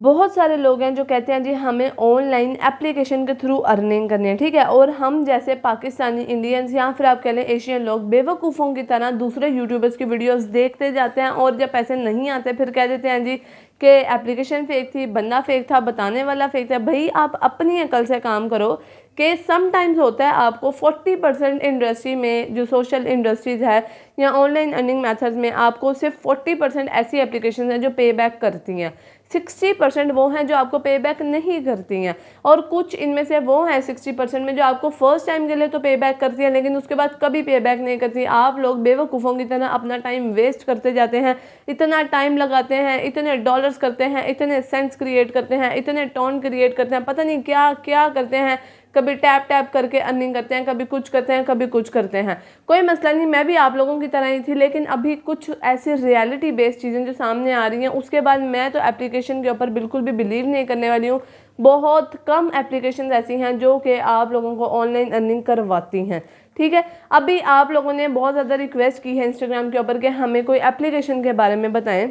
बहुत सारे लोग हैं जो कहते हैं जी हमें ऑनलाइन एप्लीकेशन के थ्रू अर्निंग करनी है, ठीक है। और हम जैसे पाकिस्तानी इंडियंस या फिर आप कह लें एशियन लोग बेवकूफ़ों की तरह दूसरे यूट्यूबर्स की वीडियोस देखते जाते हैं और जब पैसे नहीं आते फिर कह देते हैं जी कि एप्लीकेशन फेक थी, बंदा फेक था, बताने वाला फेक था। भाई आप अपनी अकल से काम करो कि समटाइम्स होता है आपको 40% इंडस्ट्री में, जो सोशल इंडस्ट्रीज़ है या ऑनलाइन अर्निंग मेथड्स में, आपको सिर्फ 40% ऐसी एप्लीकेशन हैं जो पे बैक करती हैं, 60% वो हैं जो आपको पे बैक नहीं करती हैं, और कुछ इनमें से वो हैं 60% में जो आपको फर्स्ट टाइम के लिए तो पे बैक करती हैं लेकिन उसके बाद कभी पे बैक नहीं करती। आप लोग बेवकूफ़ों की तरह अपना टाइम वेस्ट करते जाते हैं, इतना टाइम लगाते हैं, इतने डॉलर्स करते हैं, इतने सेंस क्रिएट करते हैं, इतने टोन क्रिएट करते हैं, पता नहीं क्या क्या करते हैं, कभी टैप टैप करके अर्निंग करते हैं, कभी कुछ करते हैं, कभी कुछ करते हैं। कोई मसला नहीं, मैं भी आप लोगों की तरह ही थी, लेकिन अभी कुछ ऐसी रियलिटी बेस्ड चीज़ें जो सामने आ रही हैं उसके बाद मैं तो एप्लीकेशन के ऊपर बिल्कुल भी बिलीव नहीं करने वाली हूँ। बहुत कम एप्लीकेशन ऐसी हैं जो कि आप लोगों को ऑनलाइन अर्निंग करवाती हैं, ठीक है। अभी आप लोगों ने बहुत ज़्यादा रिक्वेस्ट की है इंस्टाग्राम के ऊपर कि हमें कोई एप्लीकेशन के बारे में बताएं।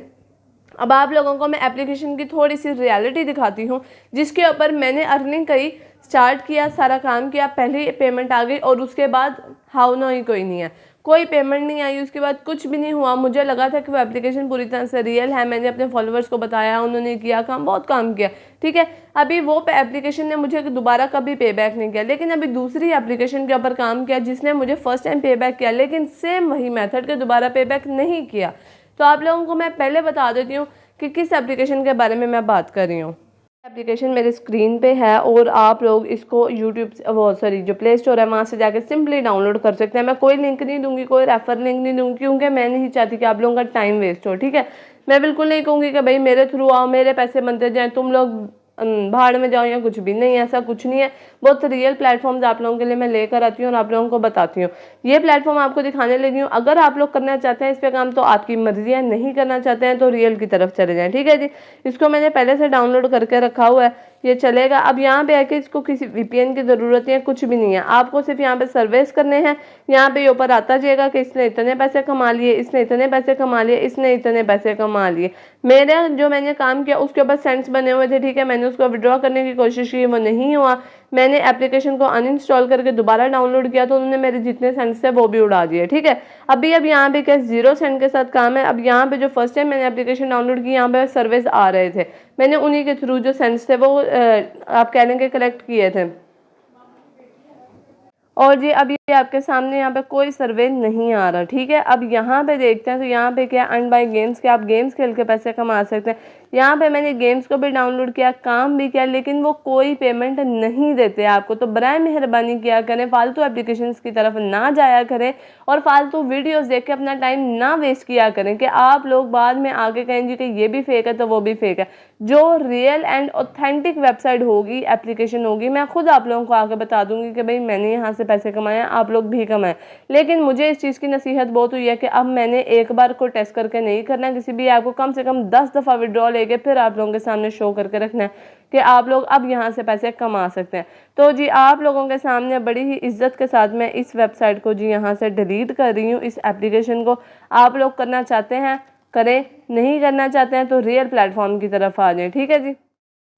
अब आप लोगों को मैं एप्लीकेशन की थोड़ी सी रियलिटी दिखाती हूँ जिसके ऊपर मैंने अर्निंग करी, स्टार्ट किया, सारा काम किया, पहले पेमेंट आ गई और उसके बाद हाउ नो ही कोई नहीं है, कोई पेमेंट नहीं आई, उसके बाद कुछ भी नहीं हुआ। मुझे लगा था कि वो एप्लीकेशन पूरी तरह से रियल है, मैंने अपने फॉलोअर्स को बताया, उन्होंने किया काम, बहुत काम किया, ठीक है। अभी वो एप्लीकेशन ने मुझे दोबारा कभी पे बैक नहीं किया, लेकिन अभी दूसरी एप्लीकेशन के ऊपर काम किया जिसने मुझे फर्स्ट टाइम पे बैक किया, लेकिन सेम वही मेथड के दोबारा पे बैक नहीं किया। तो आप लोगों को मैं पहले बता देती हूँ कि किस एप्लीकेशन के बारे में मैं बात कर रही हूँ। एप्लीकेशन मेरे स्क्रीन पे है और आप लोग इसको यूट्यूब से, वो सॉरी, जो प्ले स्टोर है वहाँ से जाके सिंपली डाउनलोड कर सकते हैं। मैं कोई लिंक नहीं दूंगी, कोई रेफर लिंक नहीं दूंगी, क्योंकि मैं नहीं चाहती कि आप लोगों का टाइम वेस्ट हो, ठीक है। मैं बिल्कुल नहीं कहूँगी कि भाई मेरे थ्रू आओ, मेरे पैसे बनते जाएँ, तुम लोग भाड़ में जाओ, या कुछ भी नहीं, ऐसा कुछ नहीं है। बहुत रियल प्लेटफॉर्म्स आप लोगों के लिए मैं लेकर आती हूँ और आप लोगों को बताती हूँ। ये प्लेटफॉर्म आपको दिखाने लगी हूँ, अगर आप लोग करना चाहते हैं इस पे काम तो आपकी मर्जी है, नहीं करना चाहते हैं तो रियल की तरफ चले जाएं, ठीक है जी। इसको मैंने पहले से डाउनलोड करके रखा हुआ है, ये चलेगा। अब यहाँ पे आके इसको किसी वीपीएन की ज़रूरत है, कुछ भी नहीं है, आपको सिर्फ यहाँ पे सर्विस करने हैं। यहाँ पे ऊपर आता जाएगा कि इसने इतने पैसे कमा लिए, इसने इतने पैसे कमा लिए, इसने इतने पैसे कमा लिए। मेरे जो मैंने काम किया उसके ऊपर सेंट्स बने हुए थे, ठीक है। मैंने उसको विड्रॉ करने की कोशिश की, वो नहीं हुआ। मैंने एप्लीकेशन को अनइंस्टॉल करके दोबारा डाउनलोड किया तो उन्होंने मेरे जितने सेंट्स थे वो भी उड़ा दिए, ठीक है। अभी अब यहाँ पे क्या 0 सेंट के साथ काम है। अब यहाँ पे जो फर्स्ट टाइम मैंने एप्लीकेशन डाउनलोड की, यहाँ पे सर्विस आ रहे थे, मैंने उन्हीं के थ्रू जो सेंट्स थे वो आप कह लेंगे कलेक्ट किए थे। और जी अब ये आपके सामने यहाँ पे कोई सर्वे नहीं आ रहा, ठीक है। अब यहाँ पे देखते हैं तो यहाँ पे क्या अर्न बाय गेम्स के, आप गेम्स खेल के पैसे कमा सकते हैं। यहाँ पे मैंने गेम्स को भी डाउनलोड किया, काम भी किया, लेकिन वो कोई पेमेंट नहीं देते आपको। तो बराए मेहरबानी किया करें, फालतू एप्लीकेशंस की तरफ ना जाया करें और फालतू वीडियोस देख के अपना टाइम ना वेस्ट किया करें कि आप लोग बाद में आगे कहेंगे कि ये भी फेक है तो वो भी फेक है। जो रियल एंड ऑथेंटिक वेबसाइट होगी, एप्लीकेशन होगी, मैं खुद आप लोगों को आके बता दूंगी कि भाई मैंने यहाँ से पैसे कमाए, आप लोग भी कमाएं। लेकिन मुझे इस चीज़ की नसीहत बहुत हुई है कि अब मैंने एक बार को टेस्ट करके नहीं करना, किसी भी ऐप को कम से कम 10 दफ़ा विड्रॉ लेके फिर आप लोगों के सामने शो करके रखना है कि आप लोग अब यहाँ से पैसे कमा सकते हैं। तो जी आप लोगों के सामने बड़ी ही इज्जत के साथ मैं इस वेबसाइट को जी यहाँ से डिलीट कर रही हूँ, इस एप्लीकेशन को। आप लोग करना चाहते हैं करें, नहीं करना चाहते हैं तो रियल प्लेटफॉर्म की तरफ आ जाएं, ठीक है जी।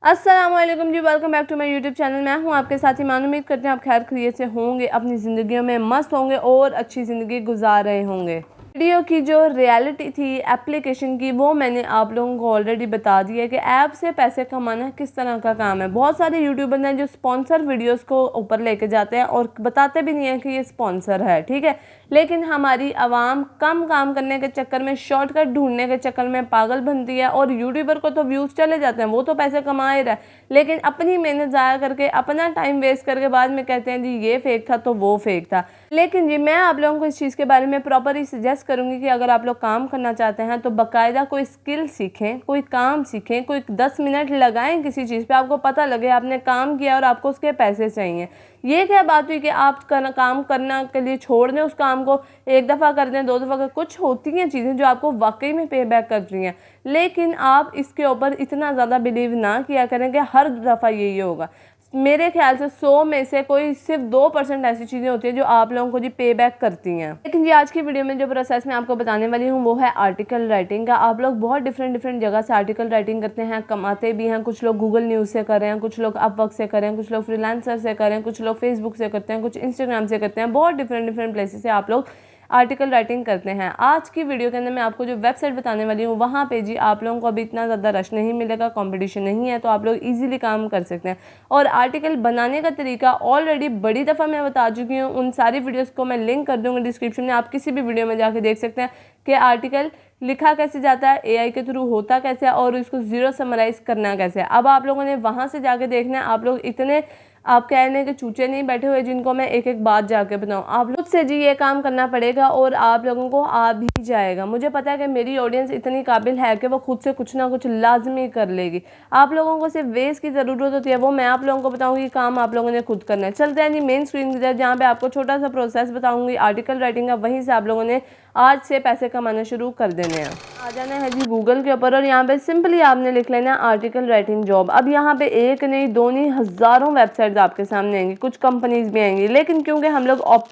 अस्सलाम वालेकुम जी, welcome back to my YouTube channel. मैं हूं आपके साथ ईमान। उम्मीद करते हैं आप खैर खैरियत से होंगे, अपनी ज़िंदगियों में मस्त होंगे और अच्छी ज़िंदगी गुजार रहे होंगे। वीडियो की जो रियलिटी थी एप्लीकेशन की वो मैंने आप लोगों को ऑलरेडी बता दी है कि ऐप से पैसे कमाना किस तरह का काम है। बहुत सारे यूट्यूबर हैं जो स्पॉन्सर वीडियोस को ऊपर लेके जाते हैं और बताते भी नहीं है कि ये स्पॉन्सर है, ठीक है। लेकिन हमारी आवाम कम काम करने के चक्कर में, शॉर्टकट ढूंढने के चक्कर में पागल बनती है और यूट्यूबर को तो व्यूज़ चले जाते हैं, वो तो पैसे कमा ही रहा है, लेकिन अपनी मेहनत ज़ाया करके, अपना टाइम वेस्ट करके बाद में कहते हैं जी ये फेक था तो वो फेक था। लेकिन जी मैं आप लोगों को इस चीज़ के बारे में प्रॉपरली सजेस्ट करूंगी कि अगर आप लोग काम करना चाहते हैं तो बाकायदा कोई स्किल सीखें, कोई काम सीखें, कोई 10 मिनट लगाएं किसी चीज़ पे, आपको पता लगे आपने काम किया और आपको उसके पैसे चाहिए। ये क्या बात हुई कि आप काम करना के लिए छोड़ दें उस काम को, एक दफ़ा कर दें, 2 दफ़ा कर, कुछ होती हैं चीज़ें जो आपको वाकई में पे बैक कर रही हैं, लेकिन आप इसके ऊपर इतना ज़्यादा बिलीव ना किया करें कि हर दफ़ा यही होगा। मेरे ख्याल से 100 में से कोई सिर्फ 2% ऐसी चीज़ें होती हैं जो आप लोगों को जी पे बैक करती हैं। लेकिन जी आज की वीडियो में जो प्रोसेस मैं आपको बताने वाली हूँ वो है आर्टिकल राइटिंग का। आप लोग बहुत डिफरेंट जगह से आर्टिकल राइटिंग करते हैं, कमाते भी हैं। कुछ लोग गूगल न्यूज़ से कर रहे हैं, कुछ लोग अपवर्क से कर रहे हैं, कुछ लोग फ्रीलांसर से कर रहे हैं, कुछ लोग फेसबुक से करते हैं, कुछ इंस्टाग्राम से करते हैं। बहुत डिफरेंट प्लेसेस से आप लोग आर्टिकल राइटिंग करते हैं। आज की वीडियो के अंदर मैं आपको जो वेबसाइट बताने वाली हूँ वहाँ पे जी आप लोगों को अभी इतना ज़्यादा रश नहीं मिलेगा, कंपटीशन नहीं है, तो आप लोग इजीली काम कर सकते हैं। और आर्टिकल बनाने का तरीका ऑलरेडी बड़ी दफ़ा मैं बता चुकी हूँ। उन सारी वीडियोस को मैं लिंक कर दूँगी डिस्क्रिप्शन में, आप किसी भी वीडियो में जाके देख सकते हैं कि आर्टिकल लिखा कैसे जाता है, एआई के थ्रू होता कैसे है और इसको ज़ीरो समराइज़ करना कैसे है। अब आप लोगों ने वहाँ से जाके देखना है। आप लोग इतने आप कह रहे हैं कि चूचे नहीं बैठे हुए जिनको मैं एक एक बात जाके बताऊं। आप लोग से जी ये काम करना पड़ेगा और आप लोगों को आ भी जाएगा। मुझे पता है कि मेरी ऑडियंस इतनी काबिल है कि वो खुद से कुछ ना कुछ लाजमी कर लेगी। आप लोगों को सिर्फ वेस की ज़रूरत होती है, वो मैं आप लोगों को बताऊंगी। काम आप लोगों ने खुद करना है। चलते हैं जी मेन स्क्रीन की तरफ, जहाँ पे आपको छोटा सा प्रोसेस बताऊंगी आर्टिकल राइटिंग का। वहीं से आप लोगों ने आज से पैसे कमाना शुरू कर देने हैं। आ जाना है जी गूगल के ऊपर और यहाँ पे सिंपली आपने लिख लेना आर्टिकल राइटिंग जॉब। अब यहाँ पे एक नहीं, दो नहीं, हज़ारों वेबसाइट्स आपके सामने आएंगी, कुछ कंपनीज भी आएंगी। लेकिन क्योंकि हम लोग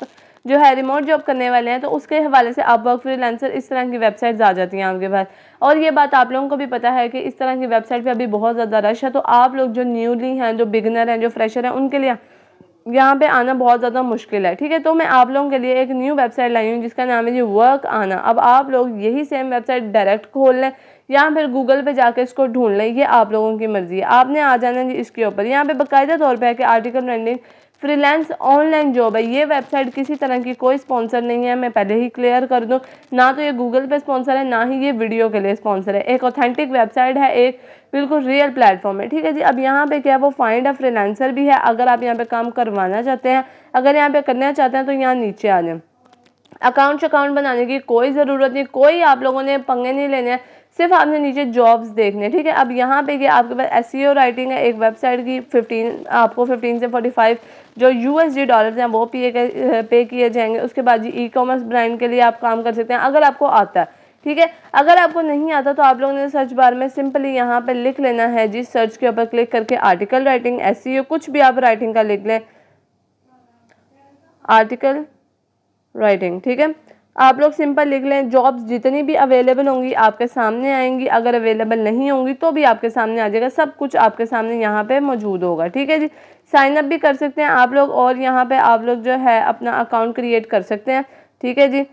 जो है रिमोट जॉब करने वाले हैं, तो उसके हवाले से अपवर्क, फ्रीलांसर, इस तरह की वेबसाइट्स आ जाती हैं आपके पास। और ये बात आप लोगों को भी पता है कि इस तरह की वेबसाइट पे अभी बहुत ज़्यादा रश है। तो आप लोग जो न्यूली हैं, जो बिगनर हैं, जो फ्रेशर हैं, उनके लिए यहाँ पे आना बहुत ज़्यादा मुश्किल है। ठीक है, तो मैं आप लोगों के लिए एक न्यू वेबसाइट लाई हूँ जिसका नाम है जी वर्क आना। अब आप लोग यही सेम वेबसाइट डायरेक्ट खोल लें या फिर गूगल पे जाके इसको ढूंढ लें, ये आप लोगों की मर्जी है। आपने आ जाना जी इसके ऊपर। यहाँ पे बाकायदा तौर पे है कि article writing freelance online job है। ये वेबसाइट किसी तरह की कोई स्पॉन्सर नहीं है, मैं पहले ही क्लियर कर दूं। ना तो ये गूगल पे स्पॉन्सर है, ना ही ये वीडियो के लिए स्पॉन्सर है। एक ऑथेंटिक वेबसाइट है, एक बिल्कुल रियल प्लेटफॉर्म है। ठीक है जी। अब यहाँ पे क्या है, वो फाइंड अ फ्रीलांसर भी है। अगर आप यहाँ पे काम करवाना चाहते हैं, अगर यहाँ पे करना चाहते हैं, तो यहाँ नीचे आ जाए। अकाउंट बनाने की कोई ज़रूरत नहीं, कोई आप लोगों ने पंगे नहीं लेने हैं, सिर्फ आपने नीचे जॉब्स देखने। ठीक है, अब यहाँ पे क्या आपके पास एसईओ राइटिंग है। एक वेबसाइट की 15 से 45 जो यूएसडी डॉलर्स हैं वो पे किए जाएंगे। उसके बाद जी ई कॉमर्स ब्रांड के लिए आप काम कर सकते हैं अगर आपको आता है। ठीक है, अगर आपको नहीं आता तो आप लोगों ने सर्च बार में सिंपली यहाँ पे लिख लेना है जी, सर्च के ऊपर क्लिक करके आर्टिकल राइटिंग, एसईओ, कुछ भी आप राइटिंग का लिख लें, आर्टिकल राइटिंग। ठीक है, आप लोग सिंपल लिख लें। जॉब्स जितनी भी अवेलेबल होंगी आपके सामने आएंगी, अगर अवेलेबल नहीं होंगी तो भी आपके सामने आ जाएगा। सब कुछ आपके सामने यहाँ पे मौजूद होगा। ठीक है जी, साइन अप भी कर सकते हैं आप लोग और यहाँ पे आप लोग जो है अपना अकाउंट क्रिएट कर सकते हैं। ठीक है जी।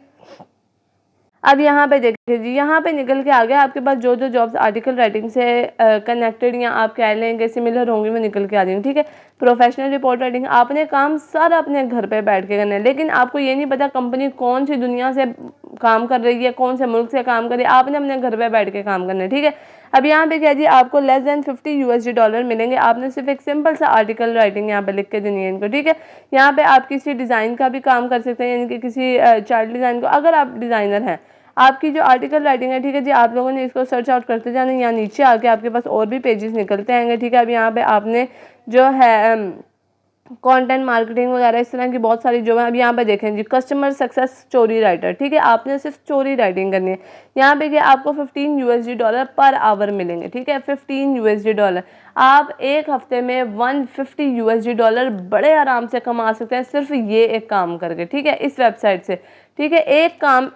अब यहाँ पे देखिए जी, यहाँ पे निकल के आ गया आपके पास जो जो जॉब्स आर्टिकल राइटिंग से कनेक्टेड या आप कह लेंगे सिमिलर होंगी, वो निकल के आ जाएंगी। ठीक है, प्रोफेशनल रिपोर्ट राइटिंग, आपने काम सारा अपने घर पे बैठ के करना है। लेकिन आपको ये नहीं पता कंपनी कौन सी दुनिया से काम कर रही है, कौन से मुल्क से काम कर रही है, आपने अपने घर पे बैठ के काम करना है। ठीक है, अब यहाँ पे क्या जी, आपको लेस देन 50 यूएसडी डॉलर मिलेंगे। आपने सिर्फ एक सिंपल सा आर्टिकल राइटिंग यहाँ पे लिख के देनी है इनको। ठीक है, यहाँ पे आप किसी डिज़ाइन का भी काम कर सकते हैं, यानी कि किसी चाइल्ड डिज़ाइन को, अगर आप डिज़ाइनर हैं, आपकी जो आर्टिकल राइटिंग है। ठीक है जी, आप लोगों ने इसको सर्च आउट करते जाना। यहाँ नीचे आके आपके पास और भी पेजेस निकलते आएंगे। ठीक है, अब यहाँ पे आपने जो है कंटेंट मार्केटिंग वगैरह इस तरह की बहुत सारी जो है। अब यहाँ पे देखें जी, कस्टमर सक्सेस स्टोरी राइटर। ठीक है, आपने सिर्फ स्टोरी राइटिंग करनी है। यहाँ पे क्या आपको 15 यूएसडी डॉलर पर आवर मिलेंगे। ठीक है, 15 यूएसडी डॉलर। आप एक हफ्ते में 150 यूएसडी डॉलर बड़े आराम से कमा सकते हैं सिर्फ ये एक काम करके। ठीक है, इस वेबसाइट से। ठीक है, एक काम,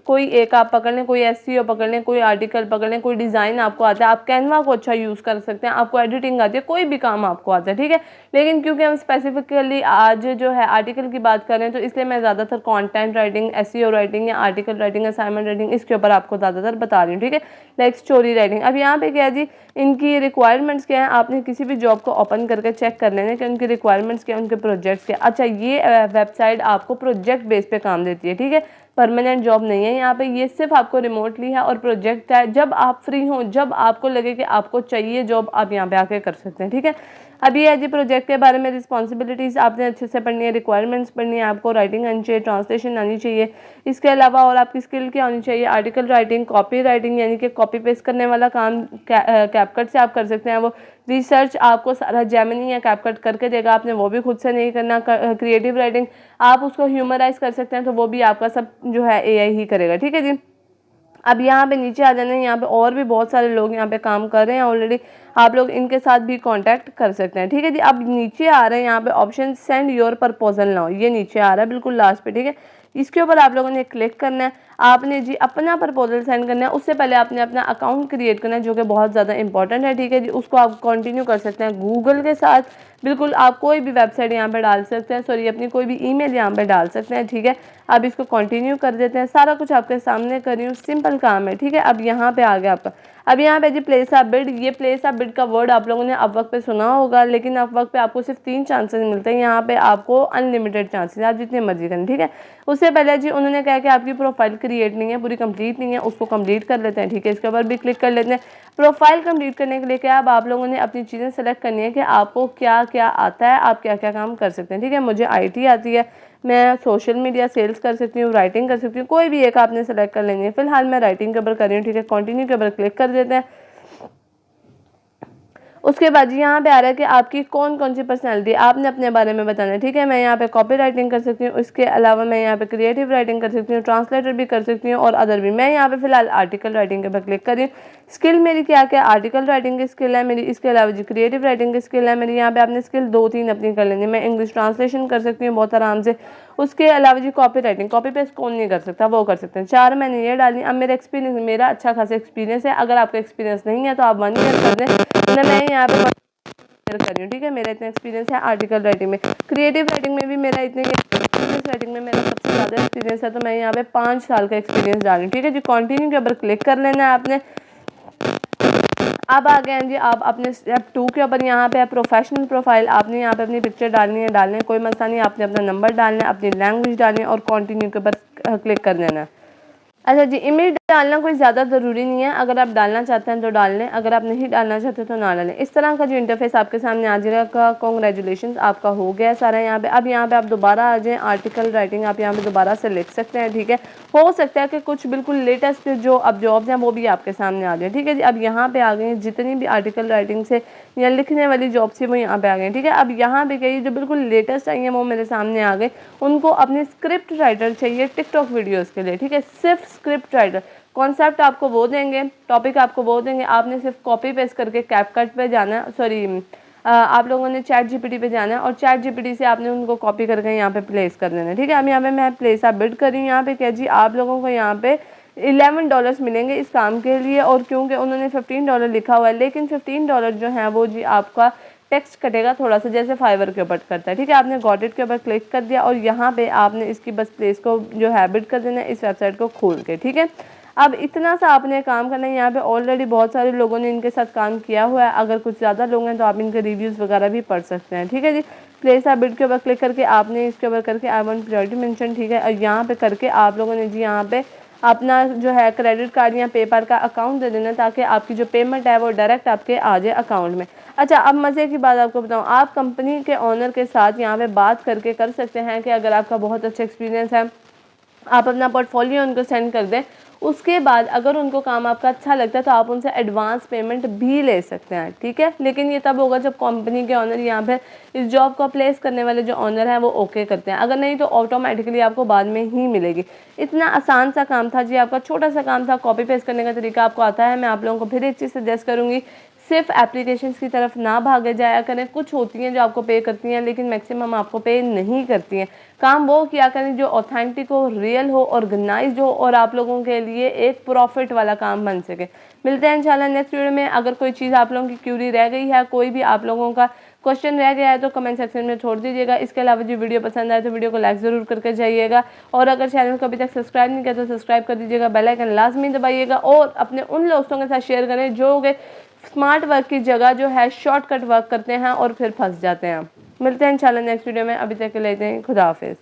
कोई एक आप पकड़ लें, कोई एसईओ पकड़ लें, कोई आर्टिकल पकड़ लें, कोई डिज़ाइन आपको आता है, आप कैनवा को अच्छा यूज़ कर सकते हैं, आपको एडिटिंग आती है, कोई भी काम आपको आता है। ठीक है, लेकिन क्योंकि हम स्पेसिफिकली आज जो है आर्टिकल की बात कर रहे हैं, तो इसलिए मैं ज़्यादातर कंटेंट राइटिंग, एसईओ राइटिंग या आर्टिकल राइटिंग, असाइनमेंट राइटिंग, इसके ऊपर आपको ज़्यादातर बता रही हूँ। ठीक है, लाइक स्टोरी राइटिंग। अब यहाँ पे क्या है जी, इनकी रिक्वायरमेंट्स क्या है, आपने किसी भी जॉब को ओपन करके चेक कर लेना कि उनकी रिक्वायरमेंट्स क्या है, उनके प्रोजेक्ट्स क्या। अच्छा, ये वेबसाइट आपको प्रोजेक्ट बेस पे काम देती है। ठीक है, परमानेंट जॉब नहीं है यहाँ पे, ये सिर्फ आपको रिमोटली है और प्रोजेक्ट है। जब आप फ्री हों, जब आपको लगे कि आपको चाहिए जॉब, आप यहाँ पे आके कर सकते हैं। ठीक है, अब ये है जी प्रोजेक्ट के बारे में रिस्पॉन्सिबिलिटीज़ आपने अच्छे से पढ़नी है, रिक्वायरमेंट्स पढ़नी है, आपको राइटिंग आनी चाहिए, ट्रांसलेशन आनी चाहिए। इसके अलावा और आपकी स्किल क्या होनी चाहिए, आर्टिकल राइटिंग, कॉपी राइटिंग यानी कि कॉपी पेस्ट करने वाला काम कैपकट से आप कर सकते हैं। वो रिसर्च आपको सारा जेमिनी या कैपकट करके देगा, आपने वो भी खुद से नहीं करना। क्रिएटिव राइटिंग आप उसको ह्यूमराइज कर सकते हैं, तो वो भी आपका सब जो है एआई ही करेगा। ठीक है जी। अब यहाँ पे नीचे आ जाना है, यहाँ पे और भी बहुत सारे लोग यहाँ पे काम कर रहे हैं ऑलरेडी। आप लोग इनके साथ भी कांटेक्ट कर सकते हैं, ठीक है जी। अब नीचे आ रहा है यहाँ पे option send your proposal now, ये नीचे आ रहा है बिल्कुल लास्ट पे, ठीक है। इसके ऊपर आप लोगों ने क्लिक करना है, आपने जी अपना प्रपोजल सेंड करना है। उससे पहले आपने अपना अकाउंट क्रिएट करना है, जो कि बहुत ज़्यादा इंपॉर्टेंट है, ठीक है जी। उसको आप कंटिन्यू कर सकते हैं गूगल के साथ, बिल्कुल आप कोई भी वेबसाइट यहाँ पे डाल सकते हैं, सॉरी अपनी कोई भी ईमेल यहाँ पे डाल सकते हैं, ठीक है। अब इसको कंटिन्यू कर देते हैं, सारा कुछ आपके सामने कर रही हूँ, सिंपल काम है, ठीक है। अब यहाँ पे आ गया आपका, अब यहाँ पे जी प्लेस ऑफ बिड, ये प्लेस ऑफ बिड का वर्ड आप लोगों ने अब वक्त पे सुना होगा, लेकिन अब वक्त पे आपको सिर्फ 3 चांसेस मिलते हैं, यहाँ पे आपको अनलिमिटेड चांसेस, आप जितने मर्जी करें, ठीक है। उससे पहले जी उन्होंने कहा कि आपकी प्रोफाइल क्रिएट नहीं है, पूरी कंप्लीट नहीं है, उसको कंप्लीट कर लेते हैं, ठीक है। इसके ऊपर भी क्लिक कर लेते हैं। प्रोफाइल कंप्लीट करने के लिए क्या अब आप लोगों ने अपनी चीज़ें सेलेक्ट करनी है कि आपको क्या क्या आता है, आप क्या क्या काम कर सकते हैं, ठीक है। मुझे IT आती है, मैं सोशल मीडिया सेल्स कर सकती हूँ, राइटिंग कर सकती हूँ, कोई भी एक आपने सेलेक्ट कर लेंगे। फिलहाल मैं राइटिंग के ऊपर कर रही हूँ, ठीक है। कंटिन्यू के ऊपर क्लिक कर देते हैं। उसके बाद यहाँ पे आ रहा है कि आपकी कौन कौन सी पर्सनैलिटी आपने अपने बारे में बताना है, ठीक है। मैं यहाँ पे कॉपी राइटिंग कर सकती हूँ, इसके अलावा मैं यहाँ पे क्रिएटिव राइटिंग कर सकती हूँ, ट्रांसलेटर भी कर सकती हूँ और अदर भी। मैं यहाँ पे फिलहाल आर्टिकल राइटिंग के ऊपर क्लिक कर रही हूँ। स्किल मेरी क्या क्या आर्टिकल राइटिंग की स्किल है मेरी, इसके अलावा जी क्रिएटिव राइटिंग की स्किल है मेरी। यहाँ पे आपने स्किल 2-3 अपनी कर लेनी है। मैं इंग्लिश ट्रांसलेशन कर सकती हूँ बहुत आराम से। उसके अलावा जी कॉपी राइटिंग, कॉपी पेस्ट कौन नहीं कर सकता, वो कर सकते हैं। 4 मैंने ये डाली। अब मेरा एक्सपीरियंस, मेरा अच्छा खासा एक्सपीरियंस है, अगर आपका एक्सपीरियंस नहीं है तो आप 1 ईयर कर दें, तो मैं यहाँ पे कर रही हूँ, ठीक है। मेरा इतना एक्सपीरियंस है आर्टिकल राइटिंग में। क्रिएटिव राइटिंग में भी मेरा इतने, इंग्लिश राइटिंग में मेरा सबसे ज़्यादा एक्सपीरियंस है, तो मैं यहाँ पे 5 साल का एक्सपीरियंस डाल रही हूँ, ठीक है जी। कंटिन्यू के ऊपर क्लिक कर लेना है आपने। अब आ गए हैं जी आप अपने स्टेप 2 के ऊपर। यहाँ पे प्रोफेशनल प्रोफाइल, आपने यहाँ पे अपनी पिक्चर डालनी है, कोई मसला नहीं, आपने अपना नंबर डालना है, अपनी लैंग्वेज डालनी है और कंटिन्यू के ऊपर क्लिक कर देना है। अच्छा जी, इमेज डालना कोई ज़्यादा ज़रूरी नहीं है, अगर आप डालना चाहते हैं तो डाल लें, अगर आप नहीं डालना चाहते तो ना डालें। इस तरह का जो इंटरफेस आपके सामने आ जाएगा, कॉन्ग्रेचुलेशन आपका हो गया सारा यहाँ पे। अब यहाँ पे आप दोबारा आ जाएं, आर्टिकल राइटिंग आप यहाँ पे दोबारा से लिख सकते हैं, ठीक है। हो सकता है कि कुछ बिल्कुल लेटेस्ट जो अब जॉब्स हैं वो भी आपके सामने आ जाए, ठीक है जी। अब यहाँ पे आ गए हैं जितनी भी आर्टिकल राइटिंग से या लिखने वाली जॉब थी वो यहाँ पे आ गए, ठीक है। अब यहाँ पे कही जो बिल्कुल लेटेस्ट आई हैं वो मेरे सामने आ गए। उनको अपने स्क्रिप्ट राइटर चाहिए टिकटॉक वीडियोस के लिए, ठीक है। सिर्फ स्क्रिप्ट राइटर, कॉन्सेप्ट आपको वो देंगे, टॉपिक आपको वो देंगे, आपने सिर्फ कॉपी पेस्ट करके कैपकट पे जाना है, सॉरी आप लोगों ने चैट जीपीटी पे जाना है और चैट जीपीटी से आपने उनको कॉपी करके यहाँ पे प्लेस कर देना है, ठीक है। अब यहाँ पे मैं प्लेस आप बिड कर रही हूँ। यहाँ पे क्या जी आप लोगों को यहाँ पे $11 मिलेंगे इस काम के लिए, और क्योंकि उन्होंने $15 लिखा हुआ है, लेकिन $15 जो है वो जी आपका टेक्स्ट कटेगा थोड़ा सा, जैसे फाइवर के ऊपर करता है, ठीक है। आपने गॉट इट के ऊपर क्लिक कर दिया और यहाँ पे आपने इसकी बस प्लेस को जो है बिड कर देना है इस वेबसाइट को खोल के, ठीक है। अब इतना सा आपने काम करना है। यहाँ पे ऑलरेडी बहुत सारे लोगों ने इनके साथ काम किया हुआ है, अगर कुछ ज़्यादा लोग हैं तो आप इनके रिव्यूज़ वगैरह भी पढ़ सकते हैं, ठीक है जी। प्लेस आप बिड के ऊपर क्लिक करके आपने इसके ऊपर करके आई वांट प्रायोरिटी मेंशन, ठीक है। और यहाँ पे करके आप लोगों ने जी यहाँ पे अपना जो है क्रेडिट कार्ड या पेपर का अकाउंट दे देना, ताकि आपकी जो पेमेंट है वो डायरेक्ट आपके आ जाए अकाउंट में। अच्छा, अब मज़े की बात आपको बताऊँ, आप कंपनी के ओनर के साथ यहाँ पे बात करके कर सकते हैं कि अगर आपका बहुत अच्छा एक्सपीरियंस है, आप अपना पोर्टफोलियो उनको सेंड कर दें। उसके बाद अगर उनको काम आपका अच्छा लगता है तो आप उनसे एडवांस पेमेंट भी ले सकते हैं, ठीक है। लेकिन ये तब होगा जब कंपनी के ओनर यहाँ पे इस जॉब को प्लेस करने वाले जो ओनर हैं वो ओके करते हैं, अगर नहीं तो ऑटोमेटिकली आपको बाद में ही मिलेगी। इतना आसान सा काम था जी, आपका छोटा सा काम था, कॉपी पेस्ट करने का तरीका आपको आता है। मैं आप लोगों को फिर एक चीज़ सजेस्ट करूँगी, सिर्फ एप्लीकेशंस की तरफ ना भागे जाया करें। कुछ होती हैं जो आपको पे करती हैं, लेकिन मैक्सिमम आपको पे नहीं करती हैं। काम वो किया करें जो ऑथेंटिक हो, रियल हो, ऑर्गेनाइज्ड हो और आप लोगों के लिए एक प्रॉफिट वाला काम बन सके। मिलते हैं इंशाल्लाह नेक्स्ट वीडियो में। अगर कोई चीज़ आप लोगों की क्यूरी रह गई है, कोई भी आप लोगों का क्वेश्चन रह गया है तो कमेंट सेक्शन में छोड़ दीजिएगा। इसके अलावा जो वीडियो पसंद आए तो वीडियो को लाइक ज़रूर करके जाइएगा, और अगर चैनल को अभी तक सब्सक्राइब नहीं किया तो सब्सक्राइब कर दीजिएगा, बेल आइकन लाजमी दबाइएगा और अपने उन दोस्तों के साथ शेयर करें जो कि स्मार्ट वर्क की जगह जो है शॉर्टकट वर्क करते हैं और फिर फंस जाते हैं। मिलते हैं इंशाल्लाह नेक्स्ट वीडियो में, अभी तक के लिए खुदा हाफिज़।